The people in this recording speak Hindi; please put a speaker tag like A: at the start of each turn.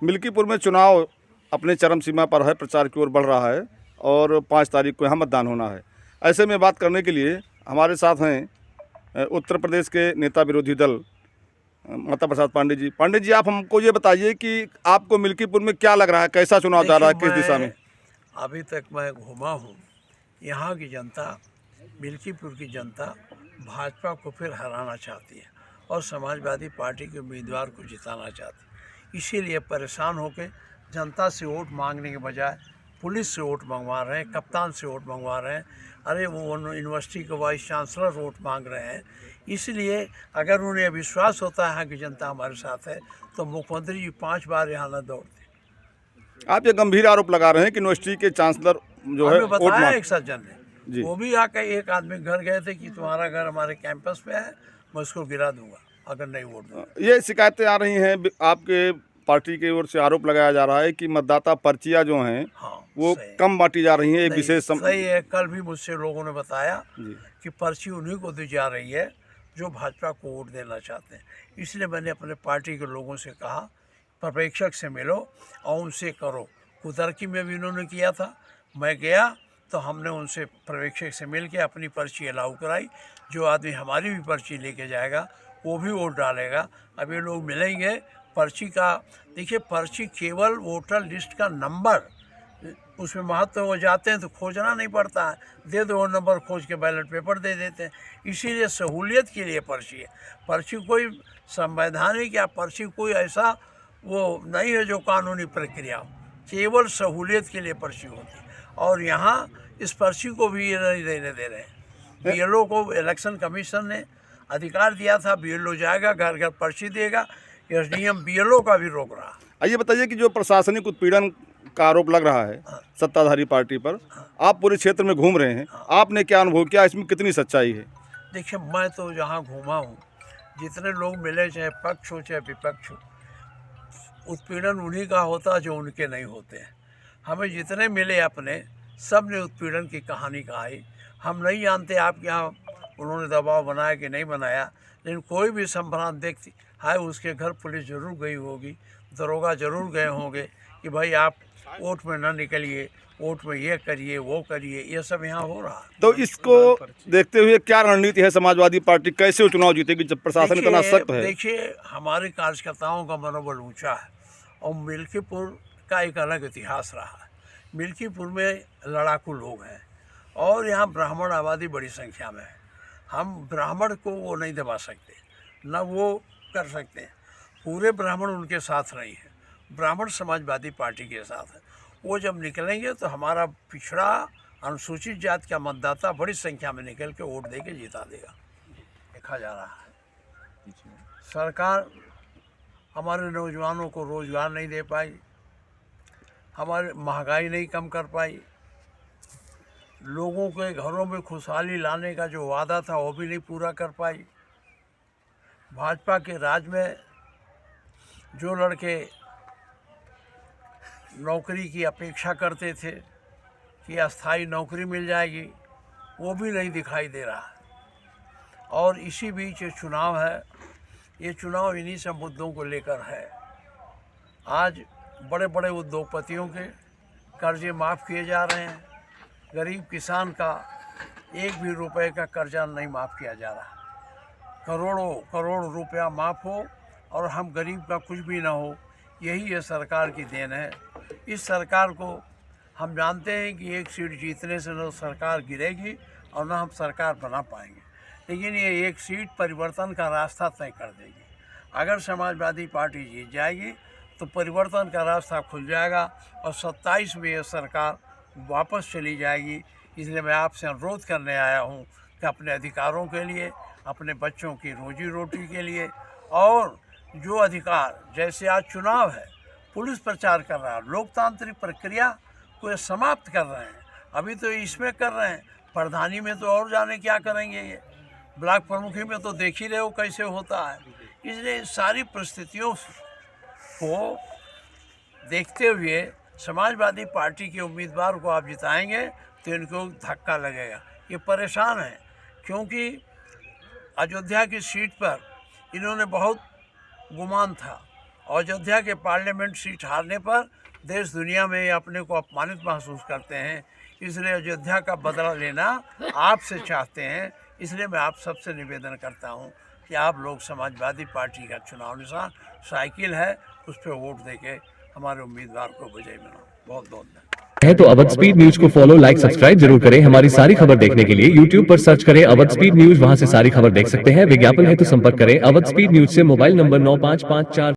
A: मिल्कीपुर में चुनाव अपने चरम सीमा पर है, प्रचार की ओर बढ़ रहा है और 5 तारीख को यहाँ मतदान होना है। ऐसे में बात करने के लिए हमारे साथ हैं उत्तर प्रदेश के नेता विरोधी दल माता प्रसाद पांडे जी। पांडे जी, आप हमको ये बताइए कि आपको मिल्कीपुर में क्या लग रहा है, कैसा चुनाव जा रहा है, किस दिशा में?
B: अभी तक मैं घूमा हूँ, यहाँ की जनता, मिल्कीपुर की जनता भाजपा को फिर हराना चाहती है और समाजवादी पार्टी के उम्मीदवार को जिताना चाहती है। इसीलिए परेशान होकर जनता से वोट मांगने के बजाय पुलिस से वोट मंगवा रहे हैं, कप्तान से वोट मंगवा रहे हैं, अरे वो यूनिवर्सिटी के वाइस चांसलर वोट मांग रहे हैं। इसलिए अगर उन्हें विश्वास होता है यहाँ की जनता हमारे साथ है तो मुख्यमंत्री जी 5 बार यहाँ न दौड़ते।
A: आप ये गंभीर आरोप लगा रहे हैं कि यूनिवर्सिटी के चांसलर जो है वोट
B: बताया
A: मांग...
B: एक सज्जन ने, वो भी आकर एक आदमी घर गए थे कि तुम्हारा घर हमारे कैंपस पे है, मैं उसको गिरा दूंगा अगर नहीं वोट दूंगा।
A: ये शिकायतें आ रही हैं, आपके पार्टी की ओर से आरोप लगाया जा रहा है कि मतदाता पर्चियां जो हैं वो कम बांटी जा रही हैं एक विशेष
B: सही है। कल भी मुझसे लोगों ने बताया कि पर्ची उन्हीं को दी जा रही है जो भाजपा को वोट देना चाहते हैं। इसलिए मैंने अपने पार्टी के लोगों से कहा पर्यवेक्षक से मिलो और उनसे करो। कुतर्की में भी उन्होंने किया था, मैं गया तो हमने उनसे पर्यवेक्षक से मिल के अपनी पर्ची अलाउ कराई। जो आदमी हमारी भी पर्ची लेके जाएगा वो भी वोट डालेगा। अब ये लोग मिलेंगे पर्ची का, देखिए पर्ची केवल वोटर लिस्ट का नंबर, उसमें महत्व हो जाते हैं तो खोजना नहीं पड़ता है, दे दो वो नंबर खोज के बैलेट पेपर दे देते हैं। इसीलिए सहूलियत के लिए पर्ची है। पर्ची कोई संवैधानिक या पर्ची कोई ऐसा वो नहीं है जो कानूनी प्रक्रिया हो, केवल सहूलियत के लिए पर्ची होती है। और यहाँ इस पर्ची को भी ये नहीं देने दे रहे हैं। BLO को इलेक्शन कमीशन ने अधिकार दिया था, BLO जाएगा घर घर पर्ची देगा, SDM BLO का भी रोक रहा।
A: आइए बताइए कि जो प्रशासनिक उत्पीड़न का आरोप लग रहा है सत्ताधारी पार्टी पर, आप पूरे क्षेत्र में घूम रहे हैं, आपने क्या अनुभव किया, इसमें कितनी सच्चाई है?
B: देखिए मैं तो जहाँ घूमा हूँ, जितने लोग मिले चाहे पक्ष हो चाहे विपक्ष हो, उत्पीड़न उन्हीं का होता जो उनके नहीं होते हैं। हमें जितने मिले अपने सब ने उत्पीड़न की कहानी कहाई। हम नहीं जानते आपके यहाँ उन्होंने दबाव बनाया कि नहीं बनाया, लेकिन कोई भी संभ्रांत देखती है उसके घर पुलिस जरूर गई होगी, दरोगा जरूर गए होंगे कि भाई आप वोट में ना निकलिए, वोट में ये करिए वो करिए, ये सब यहाँ हो रहा है।
A: तो इसको देखते हुए क्या रणनीति है समाजवादी पार्टी, कैसे वो चुनाव जीतेगी जब प्रशासन इतना सख्त है?
B: देखिए हमारे कार्यकर्ताओं का मनोबल ऊंचा है और मिल्कीपुर का एक अलग इतिहास रहा है। मिल्कीपुर में लड़ाकू लोग हैं और यहाँ ब्राह्मण आबादी बड़ी संख्या में है। हम ब्राह्मण को वो नहीं दबा सकते, न वो कर सकते हैं। पूरे ब्राह्मण उनके साथ नहीं है, ब्राह्मण समाजवादी पार्टी के साथ है। वो जब निकलेंगे तो हमारा पिछड़ा अनुसूचित जाति का मतदाता बड़ी संख्या में निकल के वोट दे के जिता देगा, देखा जा रहा है। सरकार हमारे नौजवानों को रोजगार नहीं दे पाई, हमारे महंगाई नहीं कम कर पाई, लोगों के घरों में खुशहाली लाने का जो वादा था वो भी नहीं पूरा कर पाई। भाजपा के राज में जो लड़के नौकरी की अपेक्षा करते थे कि अस्थाई नौकरी मिल जाएगी, वो भी नहीं दिखाई दे रहा। और इसी बीच ये चुनाव है, ये चुनाव इन्हीं सब मुद्दों को लेकर है। आज बड़े बड़े उद्योगपतियों के कर्जे माफ़ किए जा रहे हैं, गरीब किसान का एक भी रुपए का कर्जा नहीं माफ़ किया जा रहा। करोड़ों करोड़ रुपया माफ़ हो और हम गरीब का कुछ भी ना हो, यही ये सरकार की देन है। इस सरकार को हम जानते हैं कि एक सीट जीतने से न सरकार गिरेगी और न हम सरकार बना पाएंगे, लेकिन ये एक सीट परिवर्तन का रास्ता तय कर देगी। अगर समाजवादी पार्टी जीत जाएगी तो परिवर्तन का रास्ता खुल जाएगा और 27 में ये सरकार वापस चली जाएगी। इसलिए मैं आपसे अनुरोध करने आया हूँ कि अपने अधिकारों के लिए, अपने बच्चों की रोजी रोटी के लिए, और जो अधिकार, जैसे आज चुनाव है, पुलिस प्रचार कर रहा है, लोकतांत्रिक प्रक्रिया को ये समाप्त कर रहे हैं। अभी तो इसमें कर रहे हैं, प्रधानी में तो और जाने क्या करेंगे, ये ब्लॉक प्रमुखी में तो देख ही रहे हो कैसे होता है। इसलिए सारी परिस्थितियों को देखते हुए समाजवादी पार्टी के उम्मीदवार को आप जिताएंगे तो इनको धक्का लगेगा। ये परेशान है क्योंकि अयोध्या की सीट पर इन्होंने बहुत गुमान था अयोध्या के पार्लियामेंट सीट हारने पर देश दुनिया में अपने को अपमानित महसूस करते हैं, इसलिए अयोध्या का बदला लेना आपसे चाहते हैं। इसलिए मैं आप सबसे निवेदन करता हूं कि आप लोग समाजवादी पार्टी का चुनाव निशान साइकिल है, उस पर वोट देके हमारे उम्मीदवार को विजयी बनाओ। बहुत बहुत धन्यवाद।
C: है तो अवध स्पीड न्यूज को फॉलो, लाइक, सब्सक्राइब जरूर करें। हमारी सारी खबर देखने के लिए यूट्यूब पर सर्च करें अवध स्पीड न्यूज, वहां से सारी खबर देख सकते हैं। विज्ञापन है तो संपर्क करें अवध स्पीड न्यूज से। Mobile number 9554